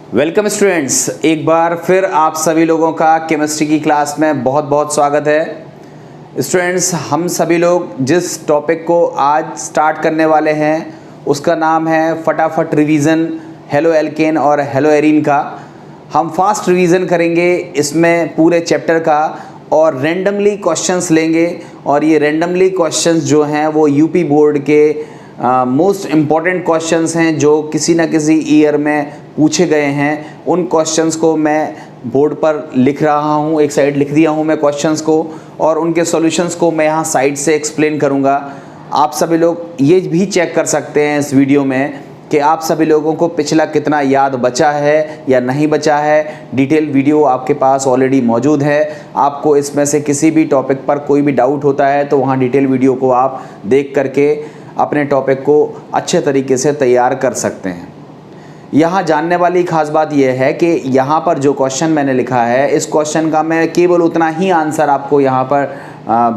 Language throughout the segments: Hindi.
वेलकम स्टूडेंट्स, एक बार फिर आप सभी लोगों का केमिस्ट्री की क्लास में बहुत बहुत स्वागत है। स्टूडेंट्स, हम सभी लोग जिस टॉपिक को आज स्टार्ट करने वाले हैं उसका नाम है फटाफट रिवीजन हेलो एल्केन और हेलो एरीन का। हम फास्ट रिवीजन करेंगे इसमें पूरे चैप्टर का और रैंडमली क्वेश्चंस लेंगे और ये रैंडमली क्वेश्चंस जो हैं वो यूपी बोर्ड के मोस्ट इम्पॉर्टेंट क्वेश्चंस हैं जो किसी न किसी ईयर में पूछे गए हैं। उन क्वेश्चंस को मैं बोर्ड पर लिख रहा हूँ, एक साइड लिख दिया हूँ मैं क्वेश्चंस को और उनके सॉल्यूशंस को मैं यहाँ साइड से एक्सप्लेन करूँगा। आप सभी लोग ये भी चेक कर सकते हैं इस वीडियो में कि आप सभी लोगों को पिछला कितना याद बचा है या नहीं बचा है। डिटेल वीडियो आपके पास ऑलरेडी मौजूद है। आपको इसमें से किसी भी टॉपिक पर कोई भी डाउट होता है तो वहाँ डिटेल वीडियो को आप देख करके अपने टॉपिक को अच्छे तरीके से तैयार कर सकते हैं। यहाँ जानने वाली खास बात यह है कि यहाँ पर जो क्वेश्चन मैंने लिखा है इस क्वेश्चन का मैं केवल उतना ही आंसर आपको यहाँ पर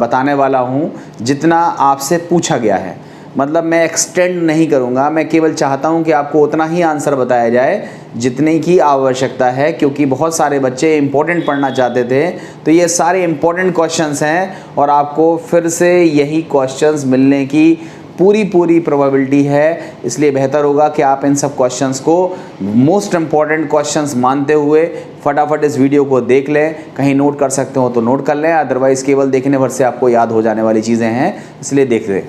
बताने वाला हूँ जितना आपसे पूछा गया है। मतलब मैं एक्सटेंड नहीं करूँगा, मैं केवल चाहता हूँ कि आपको उतना ही आंसर बताया जाए जितने की आवश्यकता है, क्योंकि बहुत सारे बच्चे इंपॉर्टेंट पढ़ना चाहते थे। तो ये सारे इंपॉर्टेंट क्वेश्चंस हैं और आपको फिर से यही क्वेश्चंस मिलने की पूरी प्रोबेबिलिटी है। इसलिए बेहतर होगा कि आप इन सब क्वेश्चंस को मोस्ट इम्पॉर्टेंट क्वेश्चंस मानते हुए फटाफट इस वीडियो को देख लें। कहीं नोट कर सकते हो तो नोट कर लें, अदरवाइज़ केवल देखने भर से आपको याद हो जाने वाली चीज़ें हैं, इसलिए देख लें।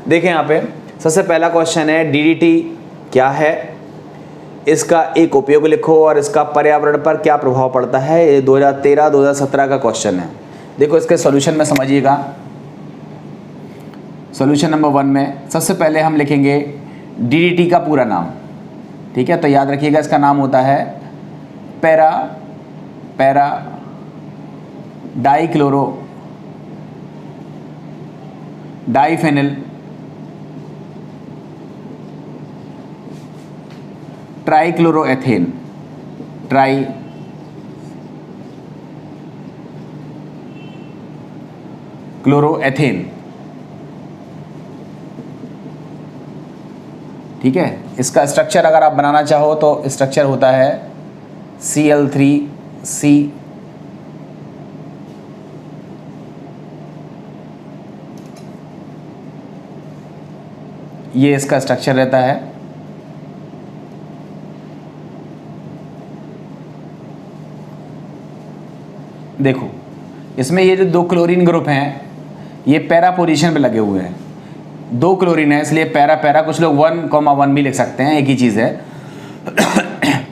देखें यहाँ पे सबसे पहला क्वेश्चन है डीडीटी क्या है, इसका एक उपयोग लिखो और इसका पर्यावरण पर क्या प्रभाव पड़ता है। ये 2013-2017 का क्वेश्चन है। देखो इसके सॉल्यूशन में समझिएगा। सॉल्यूशन नंबर 1 में सबसे पहले हम लिखेंगे डीडीटी का पूरा नाम, ठीक है। तो याद रखिएगा इसका नाम होता है पैरा डाइक्लोरो डाइफेनिल ट्राइक्लोरोएथेन ट्राइक्लोरोएथेन, ठीक है। इसका स्ट्रक्चर अगर आप बनाना चाहो तो स्ट्रक्चर होता है Cl3C, ये इसका स्ट्रक्चर रहता है। देखो इसमें ये जो 2 क्लोरीन ग्रुप हैं ये पैरा पोजीशन पे लगे हुए हैं। 2 क्लोरीन है इसलिए पैरा कुछ लोग 1,1 भी लिख सकते हैं, एक ही चीज़ है।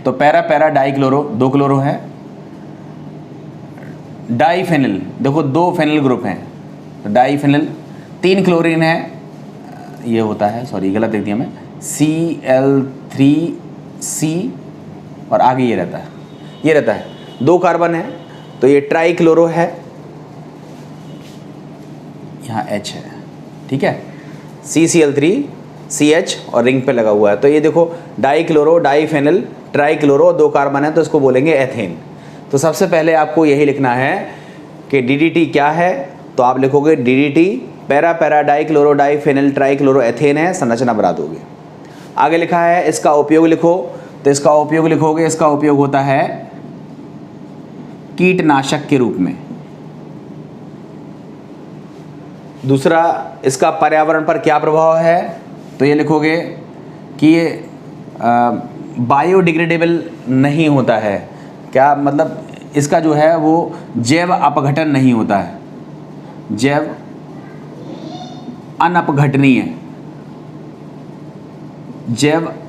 तो पैरा डाइक्लोरो 2 क्लोरो है। डाइफेनिल देखो 2 फेनिल ग्रुप हैं, तो डाइफेनिल 3 क्लोरीन है, ये होता है, सॉरी गलत लिख दिया मैं, Cl3C और आगे ये रहता है 2 कार्बन है, तो ये ट्राइक्लोरो है, यहाँ H है, ठीक है। CCl3CH और रिंग पे लगा हुआ है। तो ये देखो डाइक्लोरो डाइफेनिल ट्राइक्लोरो 2 कार्बन है, तो इसको बोलेंगे एथेन। तो सबसे पहले आपको यही लिखना है कि डीडीटी क्या है। तो आप लिखोगे DDT para dichloro diphenyl trichloro ethane है, संरचना बना दोगे। आगे लिखा है इसका उपयोग लिखो, तो इसका उपयोग लिखोगे, इसका उपयोग होता है कीटनाशक के रूप में। दूसरा, इसका पर्यावरण पर क्या प्रभाव है, तो ये लिखोगे कि ये बायोडिग्रेडेबल नहीं होता है। क्या मतलब, इसका जो है वो जैव अपघटन नहीं होता है, जैव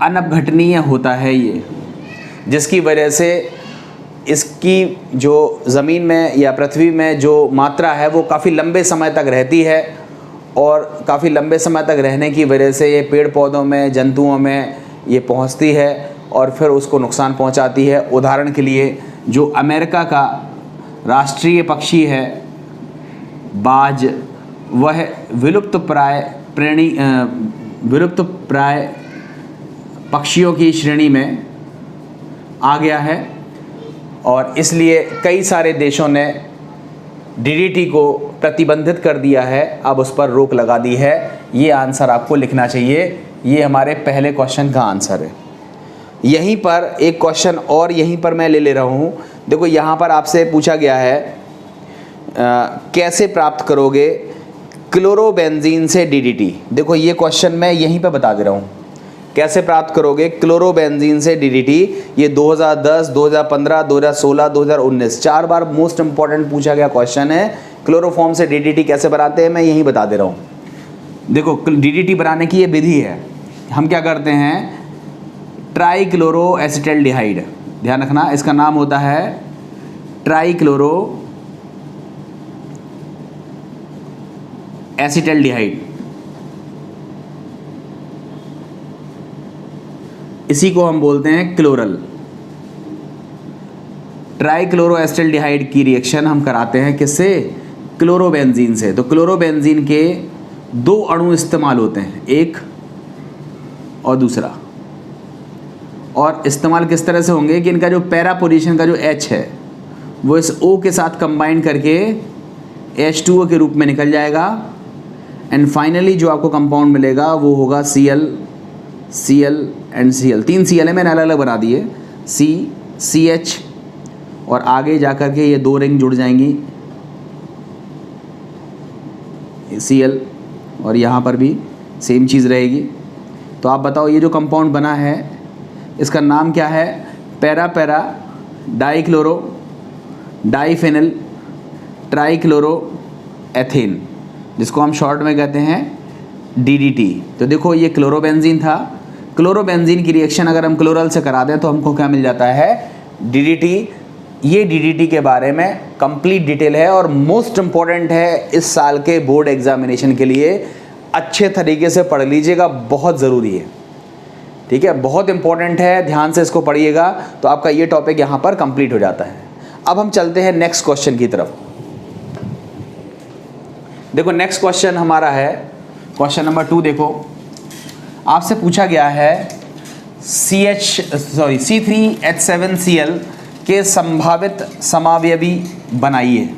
अनअपघटनीय होता है ये, जिसकी वजह से इसकी जो ज़मीन में या पृथ्वी में जो मात्रा है वो काफ़ी लंबे समय तक रहती है और काफ़ी लंबे समय तक रहने की वजह से ये पेड़ पौधों में, जंतुओं में ये पहुंचती है और फिर उसको नुकसान पहुंचाती है। उदाहरण के लिए जो अमेरिका का राष्ट्रीय पक्षी है बाज, वह विलुप्त प्राय पक्षियों की श्रेणी में आ गया है और इसलिए कई सारे देशों ने डीडीटी को प्रतिबंधित कर दिया है, अब उस पर रोक लगा दी है। ये आंसर आपको लिखना चाहिए, ये हमारे पहले क्वेश्चन का आंसर है। यहीं पर एक क्वेश्चन और यहीं पर मैं ले रहा हूँ। देखो यहाँ पर आपसे पूछा गया है कैसे प्राप्त करोगे क्लोरोबेंजीन से डीडीटी। देखो ये क्वेश्चन मैं यहीं पर बता दे रहा हूँ, कैसे प्राप्त करोगे क्लोरोबेंजीन से डीडीटी। ये 2010, 2015, 2016, 2019 4 बार मोस्ट इंपॉर्टेंट पूछा गया क्वेश्चन है। क्लोरोफॉर्म से डीडीटी कैसे बनाते हैं मैं यहीं बता दे रहा हूँ। देखो डीडीटी बनाने की ये विधि है। हम क्या करते हैं, ट्राईक्लोरो एसिटल्डिहाइड, ध्यान रखना इसका नाम होता है ट्राईक्लोरो एसिटल्डिहाइड। इसी को हम बोलते हैं क्लोरल। ट्राईक्लोरो एसिटल्डिहाइड की रिएक्शन हम कराते हैं किससे, क्लोरोबेंजीन से। तो क्लोरोबेंजीन के 2 अणु इस्तेमाल होते हैं, एक और दूसरा। और इस्तेमाल किस तरह से होंगे कि इनका जो पैरा पोजीशन का जो H है वो इस O के साथ कंबाइन करके H2O के रूप में निकल जाएगा। एंड फाइनली जो आपको कंपाउंड मिलेगा वो होगा Cl, Cl and Cl। 3 Cl है, मैंने अलग अलग बना दिए, CH, और आगे जा कर के ये 2 रिंग जुड़ जाएंगी Cl, और यहाँ पर भी सेम चीज़ रहेगी। तो आप बताओ ये जो कंपाउंड बना है इसका नाम क्या है, para para dichloro diphenyl trichloro ethane, जिसको हम शॉर्ट में कहते हैं DDT। तो देखो ये क्लोरोबेंजीन था, क्लोरोबेंजीन की रिएक्शन अगर हम क्लोरल से करा दें तो हमको क्या मिल जाता है, DDT। ये DDT के बारे में कंप्लीट डिटेल है और मोस्ट इम्पॉर्टेंट है इस साल के बोर्ड एग्जामिनेशन के लिए। अच्छे तरीके से पढ़ लीजिएगा, बहुत ज़रूरी है, ठीक है, बहुत इंपॉर्टेंट है, ध्यान से इसको पढ़िएगा तो आपका ये टॉपिक यहाँ पर कंप्लीट हो जाता है। अब हम चलते हैं नेक्स्ट क्वेश्चन की तरफ। देखो नेक्स्ट क्वेश्चन हमारा है क्वेश्चन नंबर 2। देखो आपसे पूछा गया है C3H7Cl के संभावित समावयवी बनाइए।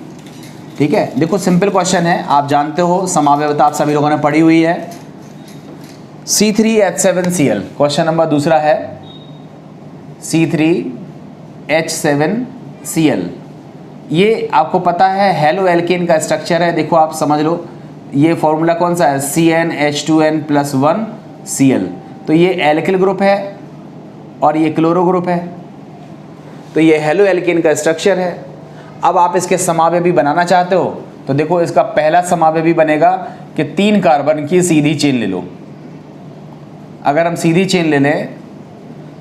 ठीक है, देखो सिंपल क्वेश्चन है, आप जानते हो समावयवता आप सभी लोगों ने पढ़ी हुई है। C3H7Cl क्वेश्चन नंबर 2 है C3H7Cl। ये आपको पता है हेलो एल्केन का स्ट्रक्चर है। देखो आप समझ लो ये फॉर्मूला कौन सा है, CnH2n+1Cl। तो ये एल्किल ग्रुप है और ये क्लोरो ग्रुप है, तो ये हेलो एल्केन का स्ट्रक्चर है। अब आप इसके समावयवी बनाना चाहते हो तो देखो इसका पहला समावयवी बनेगा कि 3 कार्बन की सीधी चेन ले लो। अगर हम सीधी चेन ले लें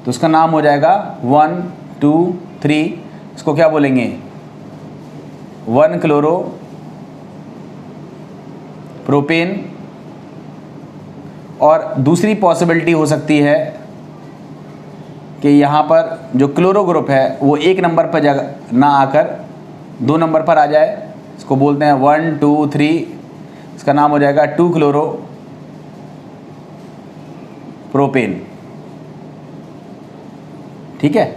तो उसका नाम हो जाएगा 1 2 3, इसको क्या बोलेंगे, 1 क्लोरो प्रोपेन। और दूसरी पॉसिबिलिटी हो सकती है कि यहाँ पर जो क्लोरो ग्रुप है वो 1 नंबर पर जगह ना आकर 2 नंबर पर आ जाए, इसको बोलते हैं 1 2 3, इसका नाम हो जाएगा 2 क्लोरो प्रोपेन। ठीक है,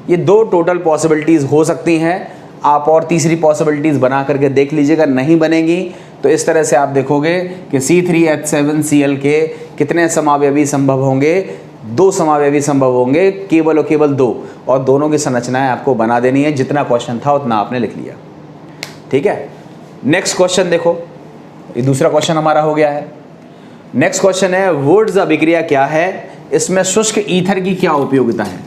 ये 2 टोटल पॉसिबिलिटीज़ हो सकती हैं। आप और तीसरी पॉसिबिलिटीज़ बना करके देख लीजिएगा, नहीं बनेंगी तो इस तरह से आप देखोगे कि C3H7Cl के कितने समावयवी संभव होंगे, 2 समावयवी संभव होंगे, केवल और केवल 2, और दोनों की संरचनाएं आपको बना देनी है। जितना क्वेश्चन था उतना आपने लिख लिया। ठीक है, नेक्स्ट क्वेश्चन देखो, ये दूसरा क्वेश्चन हमारा हो गया है। नेक्स्ट क्वेश्चन है वुड्स अभिक्रिया क्या है, इसमें शुष्क ईथर की क्या उपयोगिता है।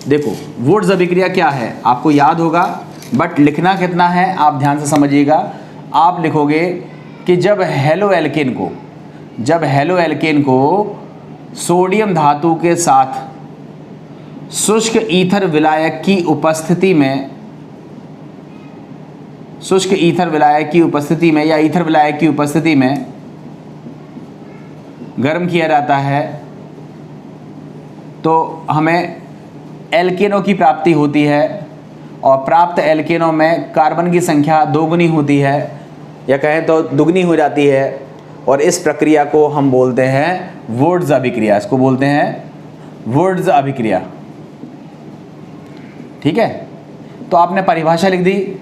देखो वुड्स अभिक्रिया क्या है आपको याद होगा, बट लिखना कितना है आप ध्यान से समझिएगा। आप लिखोगे कि जब हेलो एल्केन को सोडियम धातु के साथ शुष्क ईथर विलायक की उपस्थिति में या ईथर विलायक की उपस्थिति में गर्म किया जाता है तो हमें एल्केनों की प्राप्ति होती है, और प्राप्त एल्केनों में कार्बन की संख्या 2 गुनी होती है, या कहें तो दुगनी हो जाती है, और इस प्रक्रिया को हम बोलते हैं वुड्स अभिक्रिया। इसको बोलते हैं वुड्स अभिक्रिया। ठीक है, तो आपने परिभाषा लिख दी,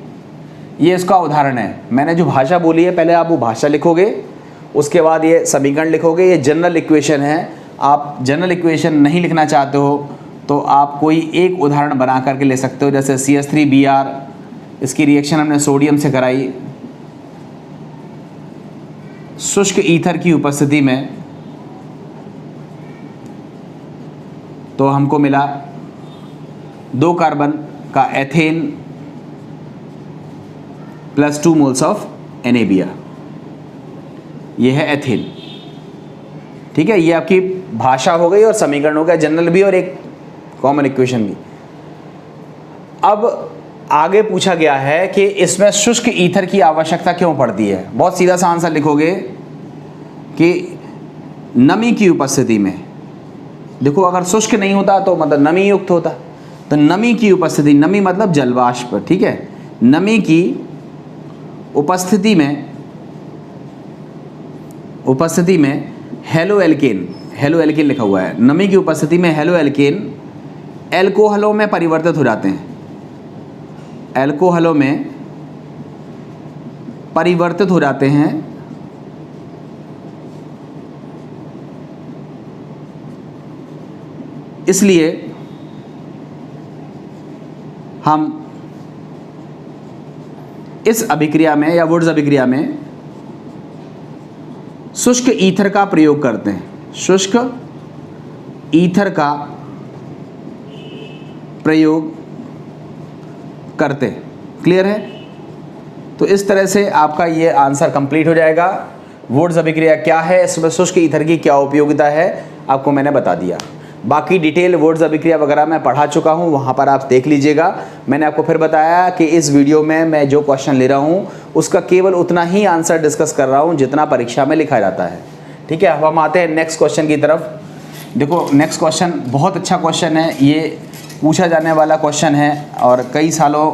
ये इसका उदाहरण है। मैंने जो भाषा बोली है पहले आप वो भाषा लिखोगे, उसके बाद ये समीकरण लिखोगे। ये जनरल इक्वेशन है, आप जनरल इक्वेशन नहीं लिखना चाहते हो तो आप कोई एक उदाहरण बना करके ले सकते हो, जैसे CH3Br, इसकी रिएक्शन हमने सोडियम से कराई शुष्क ईथर की उपस्थिति में, तो हमको मिला 2 कार्बन का ethane plus 2 moles of NaBr, ये है एथेन। ठीक है, ये आपकी भाषा हो गई और समीकरण हो गया, जनरल भी और एक कॉमन इक्वेशन भी। अब आगे पूछा गया है कि इसमें शुष्क ईथर की आवश्यकता क्यों पड़ती है। बहुत सीधा सा आंसर लिखोगे कि नमी की उपस्थिति में, देखो अगर शुष्क नहीं होता तो मतलब नमी युक्त होता, तो नमी की उपस्थिति, नमी मतलब जलवाष्प, ठीक है, नमी की उपस्थिति में हेलो एल्केन लिखा हुआ है, नमी की उपस्थिति में हेलो एल्केन एल्कोहलों में परिवर्तित हो जाते हैं, एल्कोहलों में परिवर्तित हो जाते हैं। इसलिए हम इस अभिक्रिया में या वुड्स अभिक्रिया में शुष्क ईथर का प्रयोग करते हैं, शुष्क ईथर का प्रयोग करते हैं। क्लियर है? तो इस तरह से आपका ये आंसर कंप्लीट हो जाएगा। वुड्स अभिक्रिया क्या है, इसमें शुष्क ईथर की क्या उपयोगिता है, आपको मैंने बता दिया। बाकी डिटेल वुड्स अभिक्रिया वगैरह मैं पढ़ा चुका हूँ, वहाँ पर आप देख लीजिएगा। मैंने आपको फिर बताया कि इस वीडियो में मैं जो क्वेश्चन ले रहा हूँ उसका केवल उतना ही आंसर डिस्कस कर रहा हूँ जितना परीक्षा में लिखा जाता है। ठीक है, अब हम आते हैं नेक्स्ट क्वेश्चन की तरफ। देखो नेक्स्ट क्वेश्चन बहुत अच्छा क्वेश्चन है, ये पूछा जाने वाला क्वेश्चन है और कई सालों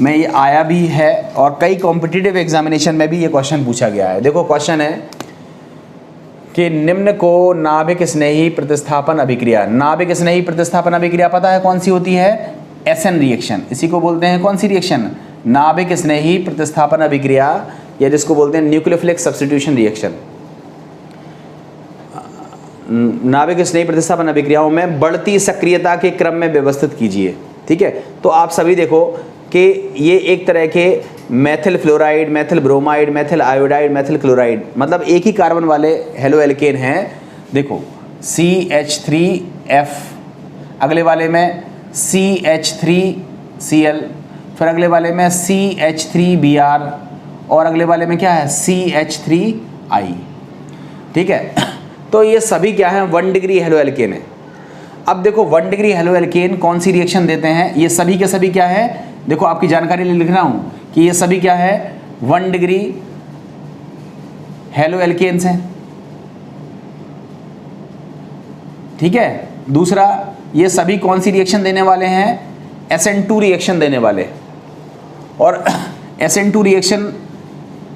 में ये आया भी है और कई कॉम्पिटिटिव एग्जामिनेशन में भी ये क्वेश्चन पूछा गया है। देखो क्वेश्चन है कि निम्न को नाभिक स्नेही प्रतिस्थापन अभिक्रिया, नाभिक स्नेही प्रतिस्थापन अभिक्रिया पता है कौन सी होती है? SN रिएक्शन, इसी को बोलते हैं कौन सी रिएक्शन? नाभिक स्नेही प्रतिस्थापन अभिक्रिया, या जिसको बोलते हैं न्यूक्लियोफिलिक सब्स्टिट्यूशन रिएक्शन। नाभिक स्नेही प्रतिस्थापन अभिक्रियाओं में बढ़ती सक्रियता के क्रम में व्यवस्थित कीजिए। ठीक है, तो आप सभी देखो कि ये एक तरह के methyl fluoride, methyl bromide, methyl iodide, methyl chloride, मतलब एक ही कार्बन वाले हेलो एल्केन हैं। देखो CH3F, अगले वाले में CH3Cl, फिर अगले वाले में CH3Br और अगले वाले में क्या है? CH3I। ठीक है, तो ये सभी क्या है? 1 डिग्री हेलो एल्केन है। अब देखो 1 डिग्री हेलो एल्केन कौन सी रिएक्शन देते हैं? ये सभी के सभी क्या है? देखो आपकी जानकारी लिए लिख रहा हूँ कि ये सभी क्या है? 1 डिग्री हेलो एल्केन्स हैं। ठीक है, दूसरा ये सभी कौन सी रिएक्शन देने वाले हैं? SN2 रिएक्शन देने वाले। और SN2 रिएक्शन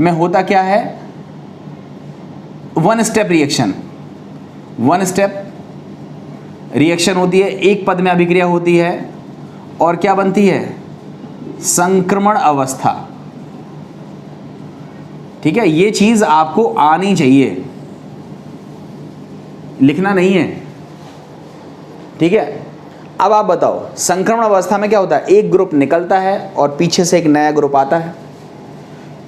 में होता क्या है? 1 स्टेप रिएक्शन, 1 स्टेप रिएक्शन होती है, एक पद में अभिक्रिया होती है और क्या बनती है? संक्रमण अवस्था। ठीक है, ये चीज आपको आनी चाहिए, लिखना नहीं है। ठीक है, अब आप बताओ संक्रमण अवस्था में क्या होता है? एक ग्रुप निकलता है और पीछे से एक नया ग्रुप आता है।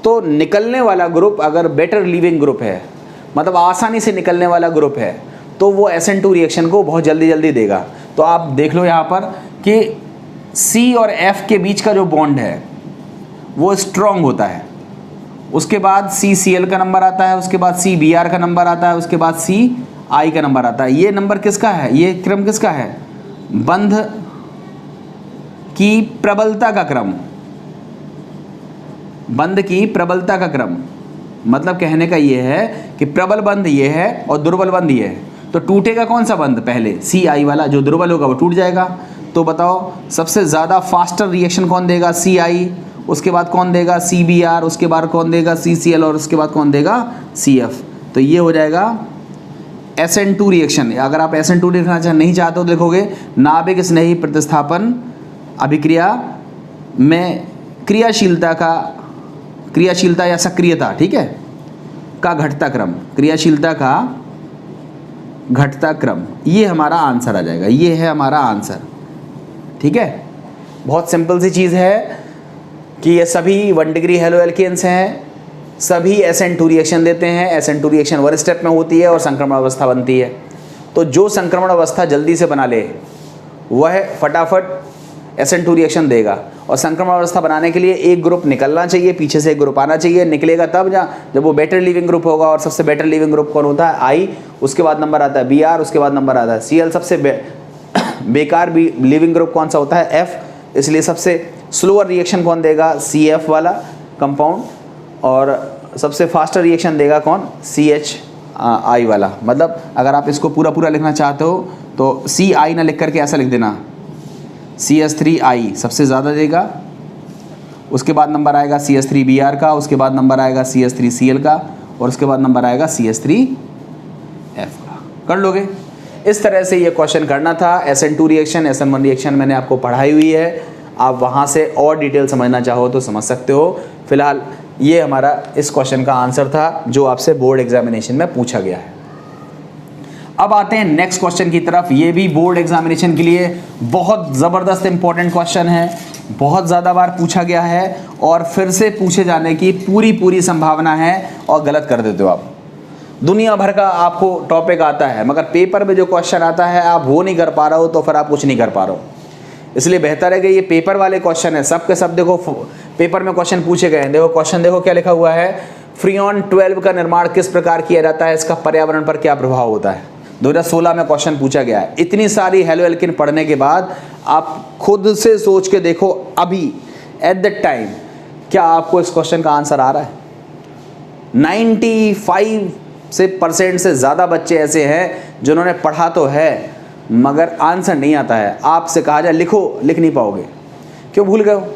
तो निकलने वाला ग्रुप अगर बेटर लीविंग ग्रुप है, मतलब आसानी से निकलने वाला ग्रुप है, तो वो SN2 रिएक्शन को बहुत जल्दी देगा। तो आप देख लो यहाँ पर कि C और F के बीच का जो बॉन्ड है वो स्ट्रॉन्ग होता है। उसके बाद CCl का नंबर आता है, उसके बाद CBr का नंबर आता है, उसके बाद CI का नंबर आता है। ये नंबर किसका है? ये क्रम किसका है? बंध की प्रबलता का क्रम, बंध की प्रबलता का क्रम। मतलब कहने का ये है कि प्रबल बंध ये है और दुर्बल बंध ये है। तो टूटेगा कौन सा बंध? पहले CI वाला, जो दुर्बल होगा वो टूट जाएगा। तो बताओ सबसे ज़्यादा फास्टर रिएक्शन कौन देगा? CI, उसके बाद कौन देगा? CBr, उसके बाद कौन देगा? CCl और उसके बाद कौन देगा? CF। तो ये हो जाएगा SN2 रिएक्शन। अगर आप SN2 लिखना नहीं चाहते हो, लिखोगे नाभिक स्नेही प्रतिस्थापन अभिक्रिया में क्रियाशीलता या सक्रियता, ठीक है, का घटता क्रम, क्रियाशीलता का घटता क्रम, ये हमारा आंसर आ जाएगा, ये है हमारा आंसर। ठीक है, बहुत सिंपल सी चीज़ है कि ये सभी 1 डिग्री हेलो एल्केन्स हैं, सभी SN2 रिएक्शन देते हैं। SN2 रिएक्शन 1 स्टेप में होती है और संक्रमण अवस्था बनती है। तो जो संक्रमण अवस्था जल्दी से बना ले वह फटाफट SN2 रिएक्शन देगा, और संक्रमण अवस्था बनाने के लिए एक ग्रुप निकलना चाहिए, पीछे से एक ग्रुप आना चाहिए। निकलेगा तब जब वो बेटर लिविंग ग्रुप होगा, और सबसे बेटर लिविंग ग्रुप कौन होता है? I, उसके बाद नंबर आता है Br, उसके बाद नंबर आता है Cl। सबसे बेकार भी लिविंग ग्रुप कौन सा होता है? F। इसलिए सबसे स्लोअर रिएक्शन कौन देगा? CF वाला कंपाउंड। और सबसे फास्टर रिएक्शन देगा कौन? CHI वाला। मतलब अगर आप इसको पूरा पूरा लिखना चाहते हो तो CI ना लिख करके ऐसा लिख देना, CH3I सबसे ज़्यादा देगा, उसके बाद नंबर आएगा CH3Br का, उसके बाद नंबर आएगा CH3Cl का, और उसके बाद नंबर आएगा CH3F का। कर लोगे? इस तरह से ये क्वेश्चन करना था। SN2 रिएक्शन, SN1 रिएक्शन मैंने आपको पढ़ाई हुई है, आप वहाँ से और डिटेल समझना चाहो तो समझ सकते हो। फिलहाल ये हमारा इस क्वेश्चन का आंसर था जो आपसे बोर्ड एग्जामिनेशन में पूछा गया है। अब आते हैं नेक्स्ट क्वेश्चन की तरफ। ये भी बोर्ड एग्जामिनेशन के लिए बहुत ज़बरदस्त इंपॉर्टेंट क्वेश्चन है, बहुत ज़्यादा बार पूछा गया है और फिर से पूछे जाने की पूरी संभावना है, और गलत कर देते हो आप। दुनिया भर का आपको टॉपिक आता है, मगर पेपर में जो क्वेश्चन आता है आप वो नहीं कर पा रहे हो, तो फिर आप कुछ नहीं कर पा रहे हो। इसलिए बेहतर है कि ये पेपर वाले क्वेश्चन है, सब के सब देखो पेपर में क्वेश्चन पूछे गए हैं। देखो क्वेश्चन देखो क्या लिखा हुआ है, फ्रीऑन 12 का निर्माण किस प्रकार किया जाता है, इसका पर्यावरण पर क्या प्रभाव होता है। 2016 में क्वेश्चन पूछा गया है। इतनी सारी हेलो एल्किन पढ़ने के बाद आप खुद से सोच के देखो, अभी एट द टाइम क्या आपको इस क्वेश्चन का आंसर आ रहा है? 95% से ज़्यादा बच्चे ऐसे हैं जिन्होंने पढ़ा तो है मगर आंसर नहीं आता है। आपसे कहा जाए लिखो, लिख नहीं पाओगे। क्यों? भूल गए हो।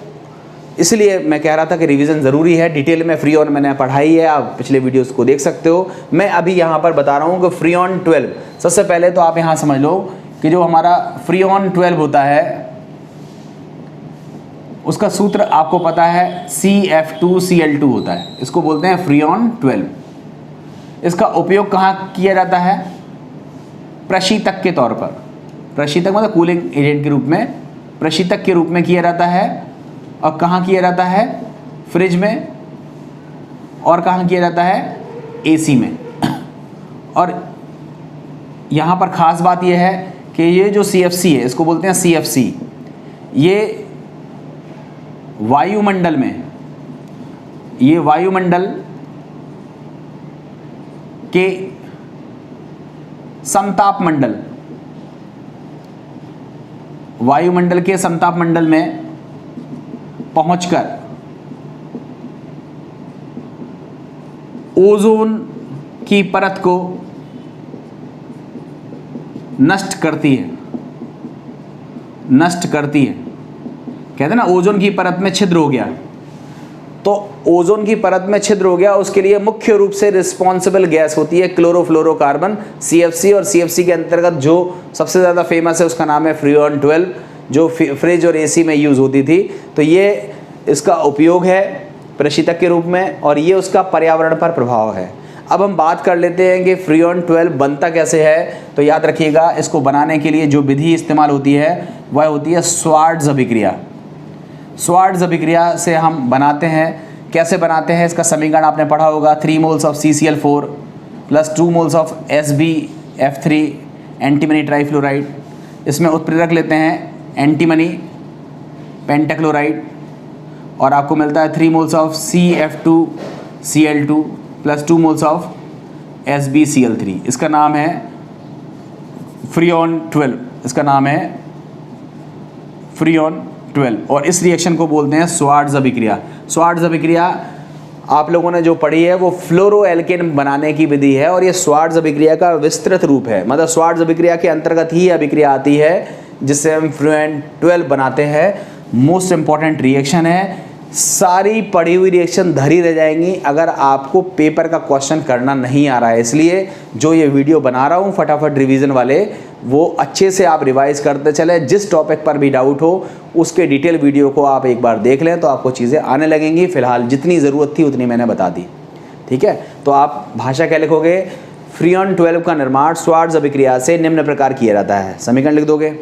इसलिए मैं कह रहा था कि रिवीजन ज़रूरी है। डिटेल में फ्रीऑन मैंने पढ़ाई है, आप पिछले वीडियोस को देख सकते हो। मैं अभी यहाँ पर बता रहा हूँ कि फ्रीऑन 12, सबसे पहले तो आप यहाँ समझ लो कि जो हमारा फ्रीऑन 12 होता है उसका सूत्र आपको पता है CF2Cl2 होता है। इसको बोलते हैं फ्रीऑन 12। इसका उपयोग कहाँ किया जाता है? प्रशीतक के तौर पर। प्रशीतक मतलब कूलिंग एजेंट के रूप में, प्रशीतक के रूप में किया जाता है। और कहाँ किया जाता है? फ्रिज में। और कहाँ किया जाता है? AC में। और यहाँ पर ख़ास बात यह है कि ये जो CFC है, इसको बोलते हैं CFC, ये वायुमंडल में, ये वायुमंडल के समताप मंडल, वायुमंडल के समताप मंडल में पहुंचकर ओजोन की परत को नष्ट करती है। नष्ट करती है, कहते हैं ना ओजोन की परत में छिद्र हो गया, तो ओजोन की परत में छिद्र हो गया, उसके लिए मुख्य रूप से रिस्पॉन्सिबल गैस होती है क्लोरोफ्लोरोकार्बन CFC। और CFC के अंतर्गत जो सबसे ज़्यादा फेमस है उसका नाम है फ्रीऑन 12, जो फ्रिज और AC में यूज़ होती थी। तो ये इसका उपयोग है प्रशीतक के रूप में, और ये उसका पर्यावरण पर प्रभाव है। अब हम बात कर लेते हैं कि फ्रीऑन 12 बनता कैसे है। तो याद रखिएगा, इसको बनाने के लिए जो विधि इस्तेमाल होती है वह होती है स्वार्ट्ज़ अभिक्रिया। स्वार्ट्ज़ अभिक्रिया से हम बनाते हैं। कैसे बनाते हैं इसका समीकरण आपने पढ़ा होगा, 3 moles of CCl4 plus 2 moles of SbF3 antimony trifluoride. इसमें उत्प्रेरक लेते हैं एंटीमनी पेंटाक्लोराइड, और आपको मिलता है 3 moles of CF2Cl2 plus 2 moles of SbCl3। इसका नाम है फ्रीऑन 12, इसका नाम है फ्रीऑन 12। और इस रिएक्शन को बोलते हैं स्वार्ट्ज़ अभिक्रिया। स्वार्ट्ज़ अभिक्रिया आप लोगों ने जो पढ़ी है वो फ्लोरोएल्केन बनाने की विधि है, और ये स्वार्ट्ज़ अभिक्रिया का विस्तृत रूप है। मतलब स्वार्ट्ज़ अभिक्रिया के अंतर्गत ही अभिक्रिया आती है जिससे हम फ्रीऑन 12 बनाते हैं। मोस्ट इंपॉर्टेंट रिएक्शन है। सारी पढ़ी हुई रिएक्शन धरी रह जाएंगी अगर आपको पेपर का क्वेश्चन करना नहीं आ रहा है। इसलिए जो ये वीडियो बना रहा हूँ फटाफट रिवीजन वाले, वो अच्छे से आप रिवाइज करते चले। जिस टॉपिक पर भी डाउट हो उसके डिटेल वीडियो को आप एक बार देख लें तो आपको चीज़ें आने लगेंगी। फिलहाल जितनी ज़रूरत थी उतनी मैंने बता दी, ठीक है। तो आप भाषा क्या लिखोगे? फ्रीऑन 12 का निर्माण श्वार्ट्ज अभिक्रिया से निम्न प्रकार किया जाता है। समीकरण लिख दोगे।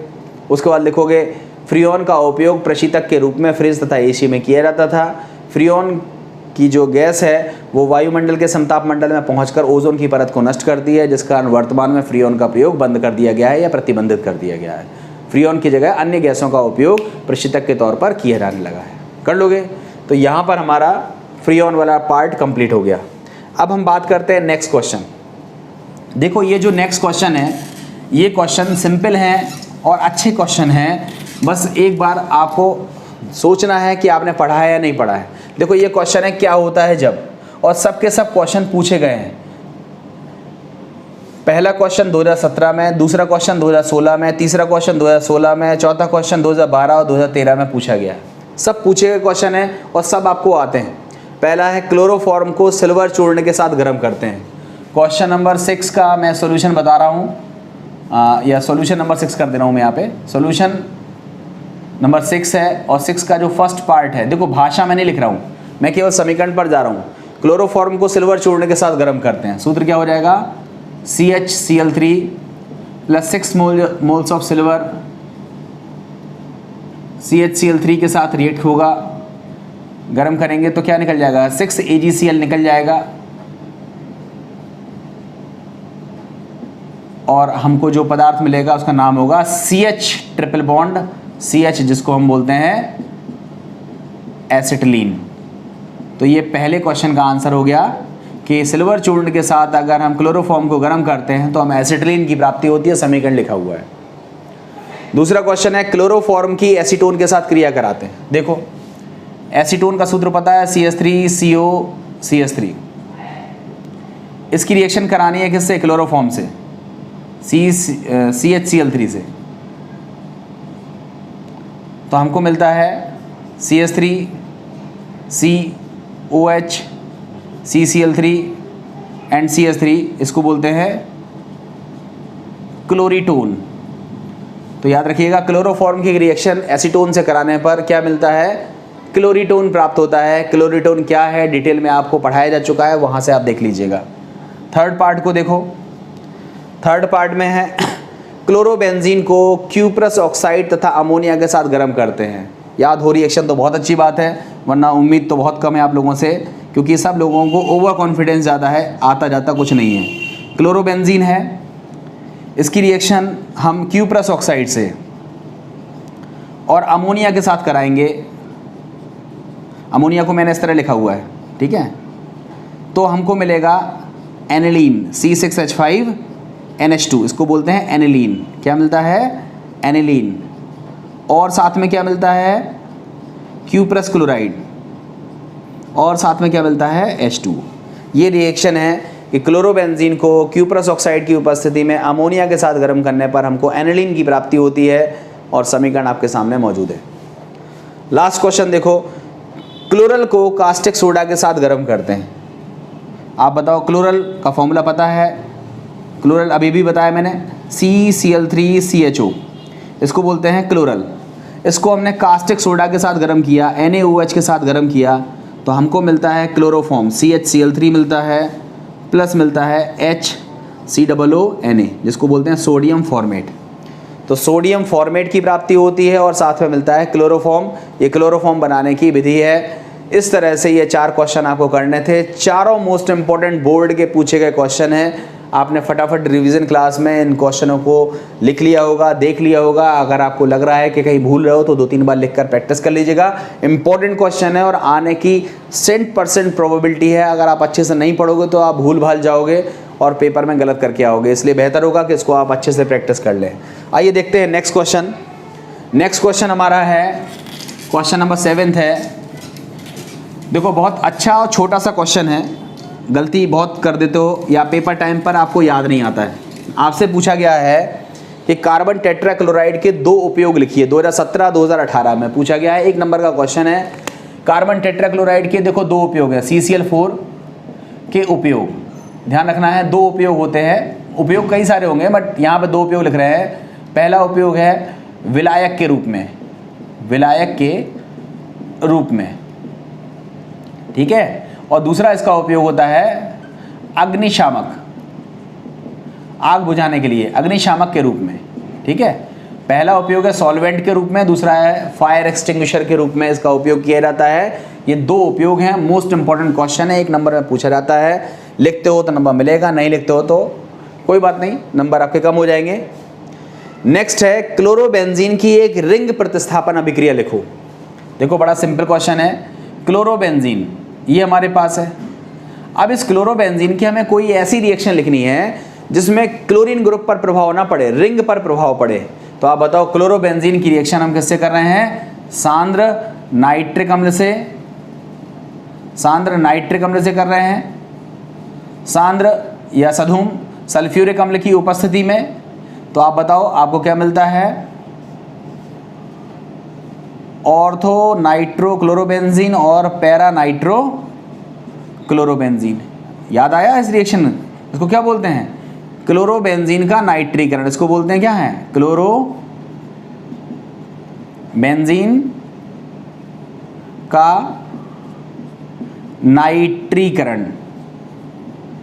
उसके बाद लिखोगे फ्रीऑन का उपयोग प्रशीतक के रूप में फ्रिज तथा एसी में किया जाता था। फ्रीऑन की जो गैस है वो वायुमंडल के समताप मंडल में पहुंचकर ओजोन की परत को नष्ट करती है, जिस कारण वर्तमान में फ्रीऑन का प्रयोग बंद कर दिया गया है या प्रतिबंधित कर दिया गया है। फ्रीऑन की जगह अन्य गैसों का उपयोग प्रशीतक के तौर पर किया जाने लगा है। कर लोगे। तो यहाँ पर हमारा फ्रीऑन वाला पार्ट कंप्लीट हो गया। अब हम बात करते हैं नेक्स्ट क्वेश्चन। देखो ये जो नेक्स्ट क्वेश्चन है, ये क्वेश्चन सिंपल हैं और अच्छे क्वेश्चन हैं। बस एक बार आपको सोचना है कि आपने पढ़ा है या नहीं पढ़ा है। देखो ये क्वेश्चन है क्या होता है जब, और सब के सब क्वेश्चन पूछे गए हैं। पहला क्वेश्चन 2017 में, दूसरा क्वेश्चन 2016 में, तीसरा क्वेश्चन 2016 में, चौथा क्वेश्चन 2012 और 2013 में पूछा गया। सब पूछे गए क्वेश्चन हैं और सब आपको आते हैं। पहला है क्लोरोफॉर्म को सिल्वर चूर्ण के साथ गर्म करते हैं। क्वेश्चन नंबर 6 का मैं सॉल्यूशन बता रहा हूँ, या सॉल्यूशन नंबर 6 कर दे रहा हूँ मैं यहाँ पे। सॉल्यूशन नंबर 6 है और 6 का जो फर्स्ट पार्ट है, देखो भाषा मैं नहीं लिख रहा हूँ, मैं केवल समीकरण पर जा रहा हूँ। क्लोरोफॉर्म को सिल्वर चूर्ण के साथ गर्म करते हैं। सूत्र क्या हो जाएगा, CHCl3 plus 6 moles of silver CHCl3 के साथ रिएक्ट होगा। गर्म करेंगे तो क्या निकल जाएगा, 6 AgCl निकल जाएगा। और हमको जो पदार्थ मिलेगा उसका नाम होगा CH ट्रिपल बॉन्ड, CH जिसको हम बोलते हैं एसिटिलीन। तो ये पहले क्वेश्चन का आंसर हो गया कि सिल्वर चूर्ण के साथ अगर हम क्लोरोफॉर्म को गर्म करते हैं तो हम एसिटिलीन की प्राप्ति होती है। समीकरण लिखा हुआ है। दूसरा क्वेश्चन है क्लोरोफॉर्म की एसीटोन के साथ क्रिया कराते हैं। देखो एसीटोन का सूत्र पता है, CH3COCH3। इसकी रिएक्शन करानी है किससे, क्लोरोफॉर्म से, CHCl3 से। तो हमको मिलता है CH3COH CCl3 एंड CH3, इसको बोलते हैं क्लोरीटोन। तो याद रखिएगा क्लोरोफॉर्म की रिएक्शन एसीटोन से कराने पर क्या मिलता है, क्लोरीटोन प्राप्त होता है। क्लोरीटोन क्या है डिटेल में आपको पढ़ाया जा चुका है, वहाँ से आप देख लीजिएगा। थर्ड पार्ट को देखो। थर्ड पार्ट में है क्लोरोबेंजीन को क्यूप्रस ऑक्साइड तथा अमोनिया के साथ गर्म करते हैं। याद हो रिएक्शन तो बहुत अच्छी बात है, वरना उम्मीद तो बहुत कम है आप लोगों से, क्योंकि सब लोगों को ओवर कॉन्फिडेंस ज़्यादा है, आता जाता कुछ नहीं है। क्लोरोबेंजीन है, इसकी रिएक्शन हम क्यूप्रस ऑक्साइड से और अमोनिया के साथ कराएंगे। अमोनिया को मैंने इस तरह लिखा हुआ है, ठीक है। तो हमको मिलेगा एनिलीन, C6H5NH2, इसको बोलते हैं एनिलीन। क्या मिलता है, एनिलीन। और साथ में क्या मिलता है, क्यूप्रस क्लोराइड, और साथ में क्या मिलता है, H2। ये रिएक्शन है कि क्लोरोबेंजीन को क्यूप्रस ऑक्साइड की उपस्थिति में अमोनिया के साथ गर्म करने पर हमको एनिलीन की प्राप्ति होती है, और समीकरण आपके सामने मौजूद है। लास्ट क्वेश्चन देखो, क्लोरल को कास्टिक सोडा के साथ गर्म करते हैं। आप बताओ, क्लोरल का फॉर्मूला पता है, क्लोरल अभी भी बताया मैंने, CCl3CHO, इसको बोलते हैं क्लोरल। इसको हमने कास्टिक सोडा के साथ गर्म किया, NaOH के साथ गर्म किया, तो हमको मिलता है क्लोरोफॉर्म, CHCl3 मिलता है, प्लस मिलता है HCOONA, जिसको बोलते हैं सोडियम फॉर्मेट। तो सोडियम फॉर्मेट की प्राप्ति होती है और साथ में मिलता है क्लोरोफॉर्म। ये क्लोरोफॉर्म बनाने की विधि है। इस तरह से ये 4 क्वेश्चन आपको करने थे। चारों मोस्ट इंपॉर्टेंट बोर्ड के पूछे गए क्वेश्चन हैं। आपने फटाफट रिवीजन क्लास में इन क्वेश्चनों को लिख लिया होगा, देख लिया होगा। अगर आपको लग रहा है कि कहीं भूल रहे हो तो 2-3 बार लिखकर प्रैक्टिस कर लीजिएगा। इंपॉर्टेंट क्वेश्चन है और आने की 100% प्रोबेबिलिटी है। अगर आप अच्छे से नहीं पढ़ोगे तो आप भूल भाल जाओगे और पेपर में गलत करके आओगे, इसलिए बेहतर होगा कि इसको आप अच्छे से प्रैक्टिस कर लें। आइए देखते हैं नेक्स्ट क्वेश्चन। नेक्स्ट क्वेश्चन हमारा है क्वेश्चन नंबर 7 है। देखो बहुत अच्छा और छोटा सा क्वेश्चन है, गलती बहुत कर देते हो या पेपर टाइम पर आपको याद नहीं आता है। आपसे पूछा गया है कि कार्बन टेट्राक्लोराइड के 2 उपयोग लिखिए। 2017-2018 में पूछा गया है। 1 नंबर का क्वेश्चन है, कार्बन टेट्राक्लोराइड के देखो 2 उपयोग है, CCl4 के उपयोग। ध्यान रखना है 2 उपयोग होते हैं, उपयोग कई सारे होंगे बट यहाँ पे 2 उपयोग लिख रहे हैं। पहला उपयोग है विलायक के रूप में, विलायक के रूप में, ठीक है। और दूसरा इसका उपयोग होता है अग्निशामक, आग बुझाने के लिए, अग्निशामक के रूप में। ठीक है, पहला उपयोग है सॉल्वेंट के रूप में, दूसरा है फायर एक्सटिंग्विशर के रूप में इसका उपयोग किया जाता है। ये दो उपयोग हैं। मोस्ट इंपॉर्टेंट क्वेश्चन है, 1 नंबर में पूछा जाता है। लिखते हो तो नंबर मिलेगा, नहीं लिखते हो तो कोई बात नहीं, नंबर आपके कम हो जाएंगे। नेक्स्ट है क्लोरोबेंजीन की एक रिंग प्रतिस्थापन अभिक्रिया लिखो। देखो बड़ा सिंपल क्वेश्चन है। क्लोरोबेंजीन ये हमारे पास है। अब इस क्लोरोबेंजीन की हमें कोई ऐसी रिएक्शन लिखनी है जिसमें क्लोरीन ग्रुप पर प्रभाव ना पड़े, रिंग पर प्रभाव पड़े। तो आप बताओ क्लोरोबेंजीन की रिएक्शन हम किससे कर रहे हैं? सांद्र नाइट्रिक अम्ल से, सांद्र नाइट्रिक अम्ल से कर रहे हैं, सांद्र या सधूम सल्फ्यूरिक अम्ल की उपस्थिति में। तो आप बताओ आपको क्या मिलता है? ऑर्थो नाइट्रो क्लोरोबेंजीन और पैरा नाइट्रो क्लोरोबेंजीन। याद आया इस रिएक्शन? इसको क्या बोलते हैं? क्लोरोबेंजीन का नाइट्रीकरण। इसको बोलते हैं क्या है? क्लोरोबेंजीन का नाइट्रीकरण।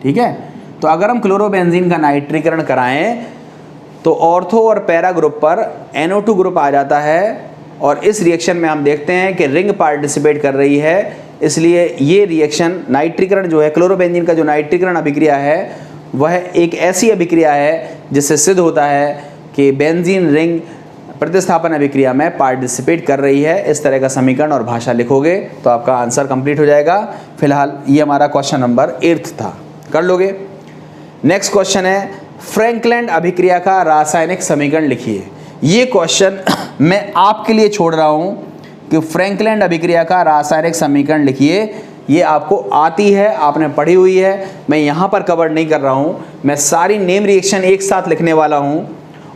ठीक है, तो अगर हम क्लोरोबेंजीन का नाइट्रीकरण कराएं तो ऑर्थो और पैरा ग्रुप पर NO2 ग्रुप आ जाता है और इस रिएक्शन में हम देखते हैं कि रिंग पार्टिसिपेट कर रही है। इसलिए ये रिएक्शन नाइट्रीकरण जो है, क्लोरोबेंजीन का जो नाइट्रीकरण अभिक्रिया है वह एक ऐसी अभिक्रिया है जिससे सिद्ध होता है कि बेंजीन रिंग प्रतिस्थापन अभिक्रिया में पार्टिसिपेट कर रही है। इस तरह का समीकरण और भाषा लिखोगे तो आपका आंसर कंप्लीट हो जाएगा। फिलहाल ये हमारा क्वेश्चन नंबर 8 था, कर लोगे। नेक्स्ट क्वेश्चन है फ्रैंकलैंड अभिक्रिया का रासायनिक समीकरण लिखिए। ये क्वेश्चन मैं आपके लिए छोड़ रहा हूँ कि फ्रैंकलैंड अभिक्रिया का रासायनिक समीकरण लिखिए। ये आपको आती है, आपने पढ़ी हुई है, मैं यहाँ पर कवर नहीं कर रहा हूँ। मैं सारी नेम रिएक्शन एक साथ लिखने वाला हूँ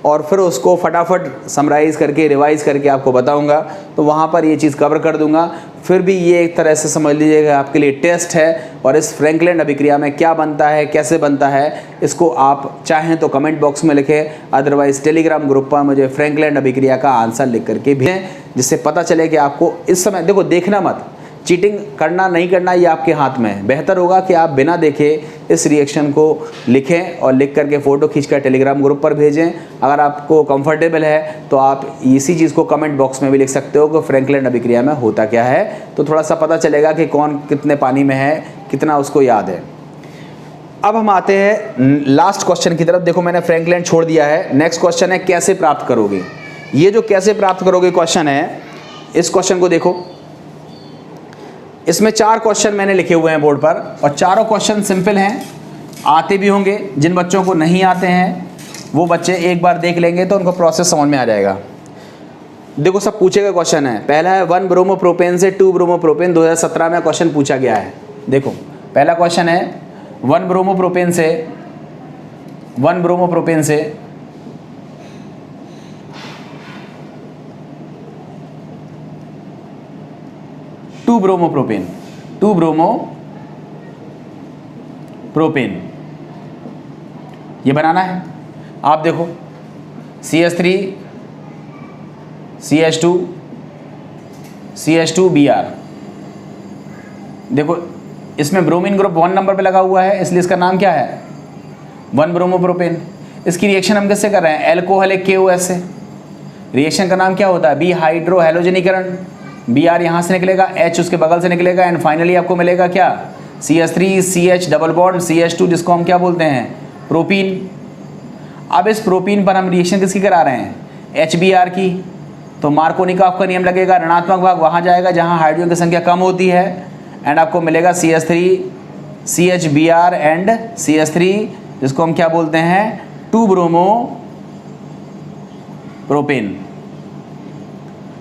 और फिर उसको फटाफट समराइज करके रिवाइज करके आपको बताऊँगा, तो वहाँ पर ये चीज़ कवर कर दूँगा। फिर भी ये एक तरह से समझ लीजिएगा आपके लिए टेस्ट है। और इस फ्रैंकलैंड अभिक्रिया में क्या बनता है, कैसे बनता है, इसको आप चाहें तो कमेंट बॉक्स में लिखें, अदरवाइज़ टेलीग्राम ग्रुप पर मुझे फ्रैंकलैंड अभिक्रिया का आंसर लिख करके भेजें, जिससे पता चले कि आपको इस समय, देखो देखना मत, चीटिंग करना नहीं करना ये आपके हाथ में है। बेहतर होगा कि आप बिना देखे इस रिएक्शन को लिखें और लिख करके फ़ोटो खींचकर टेलीग्राम ग्रुप पर भेजें। अगर आपको कंफर्टेबल है तो आप इसी चीज़ को कमेंट बॉक्स में भी लिख सकते हो कि फ्रैंकलैंड अभिक्रिया में होता क्या है, तो थोड़ा सा पता चलेगा कि कौन कितने पानी में है, कितना उसको याद है। अब हम आते हैं लास्ट क्वेश्चन की तरफ। देखो मैंने फ्रैंकलैंड छोड़ दिया है। नेक्स्ट क्वेश्चन है कैसे प्राप्त करोगे। ये जो कैसे प्राप्त करोगे क्वेश्चन है, इस क्वेश्चन को देखो। इसमें 4 क्वेश्चन मैंने लिखे हुए हैं बोर्ड पर और चारों क्वेश्चन सिंपल हैं, आते भी होंगे। जिन बच्चों को नहीं आते हैं वो बच्चे एक बार देख लेंगे तो उनको प्रोसेस समझ में आ जाएगा। देखो सब पूछे गए क्वेश्चन है। पहला है 1 ब्रोमोप्रोपेन से 2 ब्रोमोप्रोपेन, 2017 में क्वेश्चन पूछा गया है। देखो पहला क्वेश्चन है 1 ब्रोमोप्रोपेन से 2 ब्रोमोप्रोपेन ये बनाना है। आप देखो CH3 CH2 CH2Br। देखो इसमें ब्रोमीन ग्रुप 1 नंबर पे लगा हुआ है, इसलिए इसका नाम क्या है? 1 ब्रोमोप्रोपेन। इसकी रिएक्शन हम किससे कर रहे हैं? एल्कोहलिक KOH से। रिएक्शन का नाम क्या होता है? B hydro हैलोजनीकरण। Br यहाँ से निकलेगा, H उसके बगल से निकलेगा एंड फाइनली आपको मिलेगा क्या? CH3 CH double bond CH2, जिसको हम क्या बोलते हैं? प्रोपीन। अब इस प्रोपीन पर हम रिएक्शन किसकी करा रहे हैं? HBr की। तो मार्कोनिकॉफ का नियम लगेगा, ऋणात्मक भाग वहाँ जाएगा जहाँ हाइड्रोजन की संख्या कम होती है एंड आपको मिलेगा CH3 CHBr एंड CH3, जिसको हम क्या बोलते हैं? 2 ब्रोमोप्रोपेन।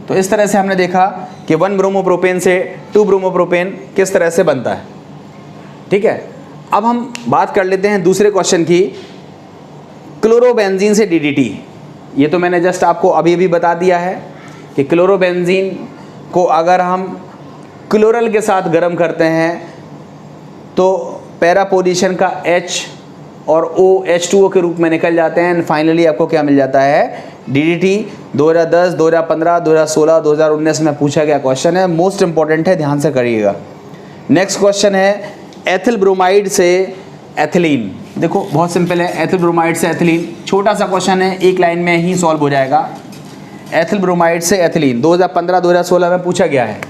तो इस तरह से हमने देखा कि 1 ब्रोमोप्रोपेन से 2 ब्रोमोप्रोपेन किस तरह से बनता है। ठीक है, अब हम बात कर लेते हैं दूसरे क्वेश्चन की, क्लोरोबेंजीन से DDT। ये तो मैंने जस्ट आपको अभी अभी बता दिया है कि क्लोरोबेंजीन को अगर हम क्लोरल के साथ गर्म करते हैं तो पैरा पोजीशन का H और O H2O के रूप में निकल जाते हैं एंड फाइनली आपको क्या मिल जाता है? DDT। 2010, 2015, 2016, 2019 में पूछा गया क्वेश्चन है, मोस्ट इंपॉर्टेंट है, ध्यान से करिएगा। नेक्स्ट क्वेश्चन है एथिल ब्रोमाइड से एथिलीन। देखो बहुत सिंपल है, एथिल ब्रोमाइड से एथिलीन, छोटा सा क्वेश्चन है, एक लाइन में ही सॉल्व हो जाएगा। एथिल ब्रोमाइड से एथिलीन 2015-2016 में पूछा गया है।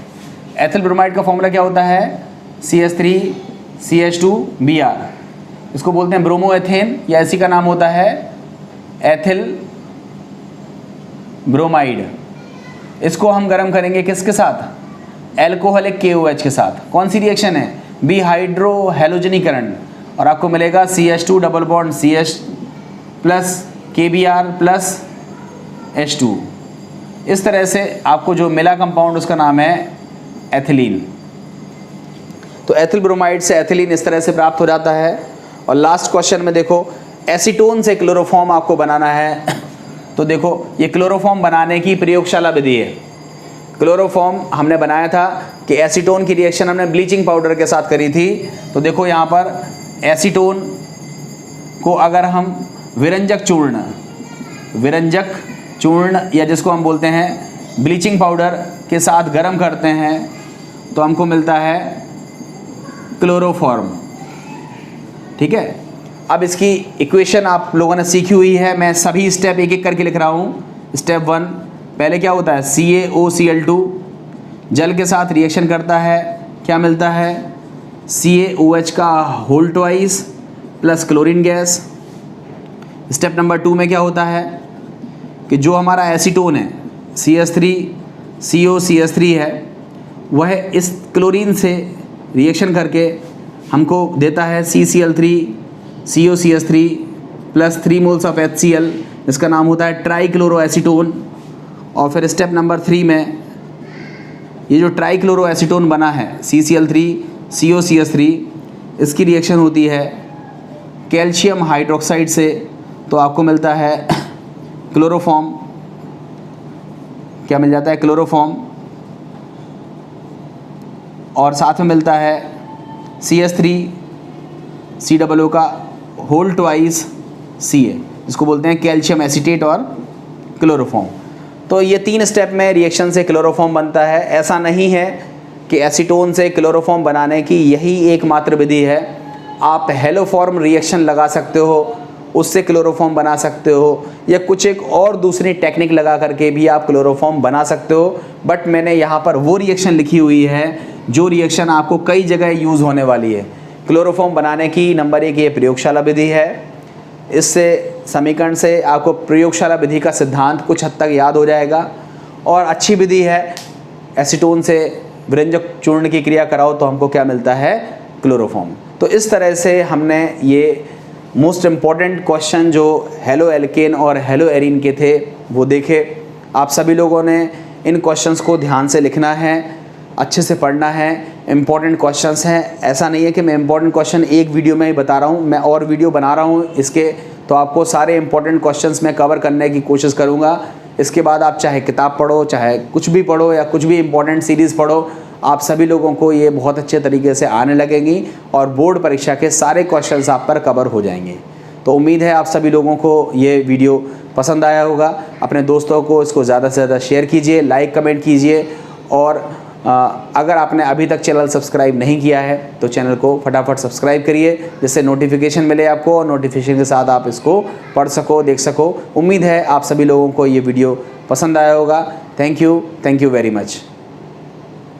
एथिल ब्रोमाइड का फॉर्मूला क्या होता है? CH3CH2Br, इसको बोलते हैं ब्रोमोएथेन, या इसी का नाम होता है एथिल ब्रोमाइड। इसको हम गर्म करेंगे किसके साथ? एल्कोहलिक KOH के साथ। कौन सी रिएक्शन है? बी हाइड्रो हैलोजनीकरण, और आपको मिलेगा CH2 double bond CH plus KBr plus H2। इस तरह से आपको जो मिला कंपाउंड उसका नाम है एथिलीन। तो एथिल ब्रोमाइड से एथिलीन इस तरह से प्राप्त हो जाता है। और लास्ट क्वेश्चन में देखो, एसीटोन से क्लोरोफॉर्म आपको बनाना है। तो देखो ये क्लोरोफॉर्म बनाने की प्रयोगशाला विधि है। क्लोरोफॉर्म हमने बनाया था कि एसीटोन की रिएक्शन हमने ब्लीचिंग पाउडर के साथ करी थी। तो देखो यहाँ पर एसीटोन को अगर हम विरंजक चूर्ण या जिसको हम बोलते हैं ब्लीचिंग पाउडर के साथ गर्म करते हैं तो हमको मिलता है क्लोरोफॉर्म। ठीक है, अब इसकी इक्वेशन आप लोगों ने सीखी हुई है, मैं सभी स्टेप एक एक करके लिख रहा हूँ। स्टेप 1, पहले क्या होता है? CaOCl2 जल के साथ रिएक्शन करता है, क्या मिलता है? CaOH का whole twice plus chlorine gas. Step number 2 में क्या होता है कि जो हमारा एसीटोन है CH3COCH3 है, वह इस क्लोरीन से रिएक्शन करके हमको देता है CCl3COCH3 plus 3 moles of HCl, इसका नाम होता है ट्राईक्लोरोएसीटोन। और फिर स्टेप नंबर 3 में ये जो ट्राईक्लोरोएसीटोन बना है CCl3COCH3, इसकी रिएक्शन होती है कैल्शियम हाइड्रोक्साइड से, तो आपको मिलता है क्लोरोफॉर्म। क्या मिल जाता है? क्लोरोफॉर्म। और साथ में मिलता है CH3COO का होल ट्वाइस Ca, इसको बोलते हैं कैल्शियम एसीटेट और क्लोरोफॉर्म। तो ये 3 स्टेप में रिएक्शन से क्लोरोफॉर्म बनता है। ऐसा नहीं है कि एसीटोन से क्लोरोफॉर्म बनाने की यही एकमात्र विधि है। आप हेलोफॉर्म रिएक्शन लगा सकते हो, उससे क्लोरोफॉर्म बना सकते हो, या कुछ एक और दूसरी टेक्निक लगा करके भी आप क्लोरोफॉर्म बना सकते हो। बट मैंने यहाँ पर वो रिएक्शन लिखी हुई है जो रिएक्शन आपको कई जगह यूज़ होने वाली है। क्लोरोफॉर्म बनाने की नंबर 1 ये प्रयोगशाला विधि है। इससे समीकरण से आपको प्रयोगशाला विधि का सिद्धांत कुछ हद तक याद हो जाएगा। और अच्छी विधि है, एसीटोन से विरंजक चूर्ण की क्रिया कराओ तो हमको क्या मिलता है? क्लोरोफॉर्म। तो इस तरह से हमने ये मोस्ट इम्पॉर्टेंट क्वेश्चन जो हेलो एल्केन और हेलो एरीन के थे वो देखे। आप सभी लोगों ने इन क्वेश्चंस को ध्यान से लिखना है, अच्छे से पढ़ना है। इम्पॉर्टेंट क्वेश्चंस हैं, ऐसा नहीं है कि मैं इम्पॉर्टेंट क्वेश्चन एक वीडियो में ही बता रहा हूँ, मैं और वीडियो बना रहा हूँ इसके, तो आपको सारे इम्पॉर्टेंट क्वेश्चंस मैं कवर करने की कोशिश करूँगा। इसके बाद आप चाहे किताब पढ़ो, चाहे कुछ भी पढ़ो, या कुछ भी इम्पॉर्टेंट सीरीज़ पढ़ो, आप सभी लोगों को ये बहुत अच्छे तरीके से आने लगेंगी और बोर्ड परीक्षा के सारे क्वेश्चंस आप पर कवर हो जाएंगे। तो उम्मीद है आप सभी लोगों को ये वीडियो पसंद आया होगा। अपने दोस्तों को इसको ज़्यादा से ज़्यादा शेयर कीजिए, लाइक कमेंट कीजिए। और अगर आपने अभी तक चैनल सब्सक्राइब नहीं किया है तो चैनल को फटाफट सब्सक्राइब करिए, जिससे नोटिफिकेशन मिले आपको, और नोटिफिकेशन के साथ आप इसको पढ़ सको, देख सको। उम्मीद है आप सभी लोगों को ये वीडियो पसंद आया होगा। Thank you very much.